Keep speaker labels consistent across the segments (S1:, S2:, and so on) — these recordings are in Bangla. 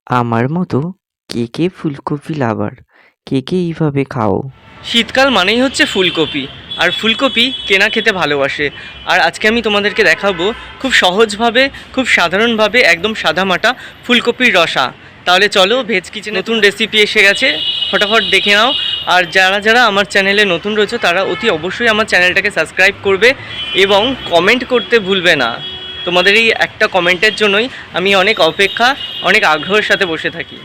S1: আমার মতো কে ফুলকপি লাভার? কে এইভাবে খাও?
S2: শীতকাল মানেই হচ্ছে ফুলকপি। আর ফুলকপি কেনা খেতে ভালোবাসে। আর আজকে আমি তোমাদেরকে দেখাবো খুব সহজভাবে, খুব সাধারণভাবে, একদম সাদামাটা ফুলকপির রসা। তাহলে চলো, ভেজ কিচেনে নতুন রেসিপি এসে গেছে, ফটাফট দেখে নাও। আর যারা যারা আমার চ্যানেলে নতুন রয়েছে তারা অতি অবশ্যই আমার চ্যানেলটাকে সাবস্ক্রাইব করবে এবং কমেন্ট করতে ভুলবে না। তোমাদের এই একটা কমেন্টের জন্যই আমি অনেক অপেক্ষা, অনেক আগ্রহের সাথে বসে থাকি।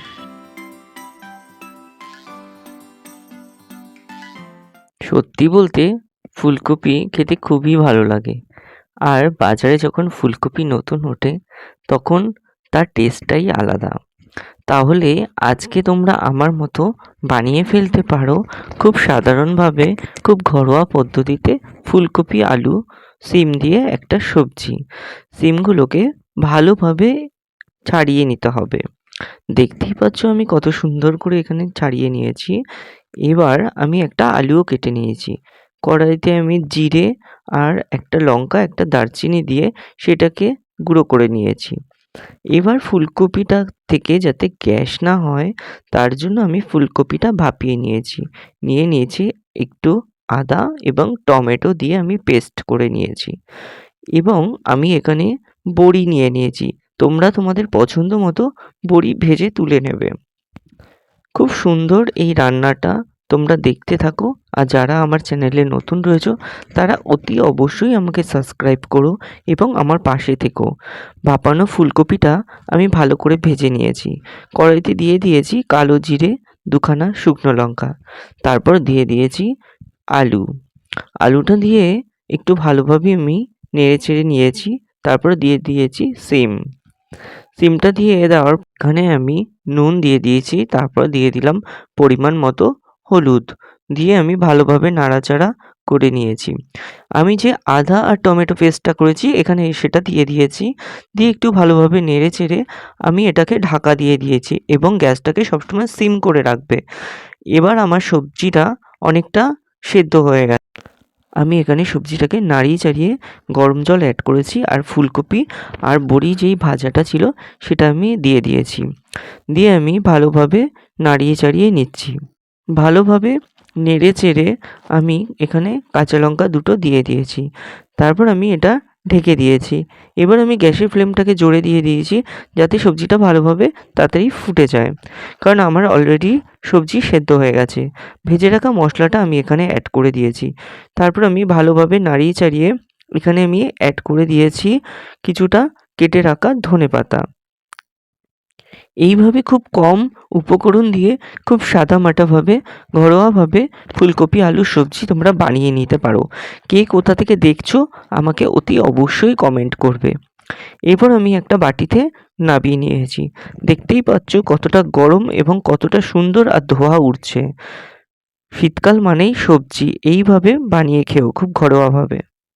S1: সত্যি বলতে ফুলকপি খেতে খুবই ভালো লাগে। আর বাজারে যখন ফুলকপি নতুন ওঠে তখন তার টেস্টটাই আলাদা। তাহলে আজকে তোমরা আমার মতো বানিয়ে ফেলতে পারো খুব সাধারণভাবে, খুব ঘরোয়া পদ্ধতিতে ফুলকপি, আলু, সিম দিয়ে একটা সবজি। সিমগুলোকে ভালোভাবে ছাড়িয়ে নিতে হবে। দেখতেই পাচ্ছ আমি কত সুন্দর করে এখানে ছাড়িয়ে নিয়েছি। এবার আমি একটা আলুও কেটে নিয়েছি। কড়াইতে আমি জিরে আর একটা লঙ্কা, একটা দারচিনি দিয়ে সেটাকে গুঁড়ো করে নিয়েছি। এবার ফুলকপিটা থেকে যাতে গ্যাস না হয় তার জন্য আমি ফুলকপিটা ভাপিয়ে নিয়েছি। নিয়েছি একটু আদা এবং টমেটো দিয়ে আমি পেস্ট করে নিয়েছি। এবং আমি এখানে বড়ি নিয়ে নিয়েছি। তোমরা তোমাদের পছন্দ মতো বড়ি ভেজে তুলে নেবে। খুব সুন্দর এই রান্নাটা, তোমরা দেখতে থাকো। আর যারা আমার চ্যানেলে নতুন রয়েছো তারা অতি অবশ্যই আমাকে সাবস্ক্রাইব করো এবং আমার পাশে থেকো। ভাপানো ফুলকপিটা আমি ভালো করে ভেজে নিয়েছি। কড়াইতে দিয়ে দিয়েছি কালো জিরে, দুখানা শুকনো লঙ্কা। তারপর দিয়ে দিয়েছি আলু। আলুটা দিয়ে একটু ভালোভাবে আমি নেড়েচেড়ে নিয়েছি। তারপর দিয়ে দিয়েছি সিম। সিমটা দিয়ে দেওয়ার এখানে আমি নুন দিয়ে দিয়েছি। তারপর দিয়ে দিলাম পরিমাণ মতো হলুদ। দিয়ে আমি ভালোভাবে নাড়াচাড়া করে নিয়েছি। আমি যে আদা আর টমেটো পেস্টটা করেছি এখানে সেটা দিয়ে দিয়েছি। দিয়ে একটু ভালোভাবে নেড়েচেড়ে আমি এটাকে ঢাকা দিয়ে দিয়েছি এবং গ্যাসটাকে সবসময় সিম করে রাখবে। এবার আমার সবজিটা অনেকটা সেদ্ধ হয়ে গেছে। আমি এখানে সবজিটাকে নাড়িয়ে চাড়িয়ে গরম জল অ্যাড করেছি আর ফুলকপি আর বড়ি যেই ভাজাটা ছিল সেটা আমি দিয়ে দিয়েছি। দিয়ে আমি ভালোভাবে নাড়িয়ে চাড়িয়ে নিচ্ছি। ভালোভাবে নেড়ে চেড়ে আমি এখানে কাঁচা লঙ্কা দুটো দিয়ে দিয়েছি। তারপর আমি এটা ঢেকে দিয়েছি। এবার আমি গ্যাসের ফ্লেমটাকে জোরে দিয়ে দিয়েছি যাতে সবজিটা ভালোভাবে তাড়াতাড়ি ফুটে যায়। কারণ আমার অলরেডি সবজি সেদ্ধ হয়ে গেছে। ভেজে রাখা মশলাটা আমি এখানে অ্যাড করে দিয়েছি। তারপর আমি ভালোভাবে নাড়িয়ে চাড়িয়ে এখানে আমি অ্যাড করে দিয়েছি কিছুটা কেটে রাখা ধনেপাতা। এইভাবে খুব কম উপকরণ দিয়ে খুব সাদামাটাভাবে, ঘরোয়াভাবে ফুলকপি আলুর সবজি তোমরা বানিয়ে নিতে পারো। কে কোথা থেকে দেখছো আমাকে অতি অবশ্যই কমেন্ট করবে। এরপর আমি একটা বাটিতে নামিয়ে নিয়েছি। দেখতেই পাচ্ছ কতটা গরম এবং কতটা সুন্দর আর ধোঁয়া উঠছে। শীতকাল মানেই সবজি, এইভাবে বানিয়ে খেও খুব ঘরোয়াভাবে।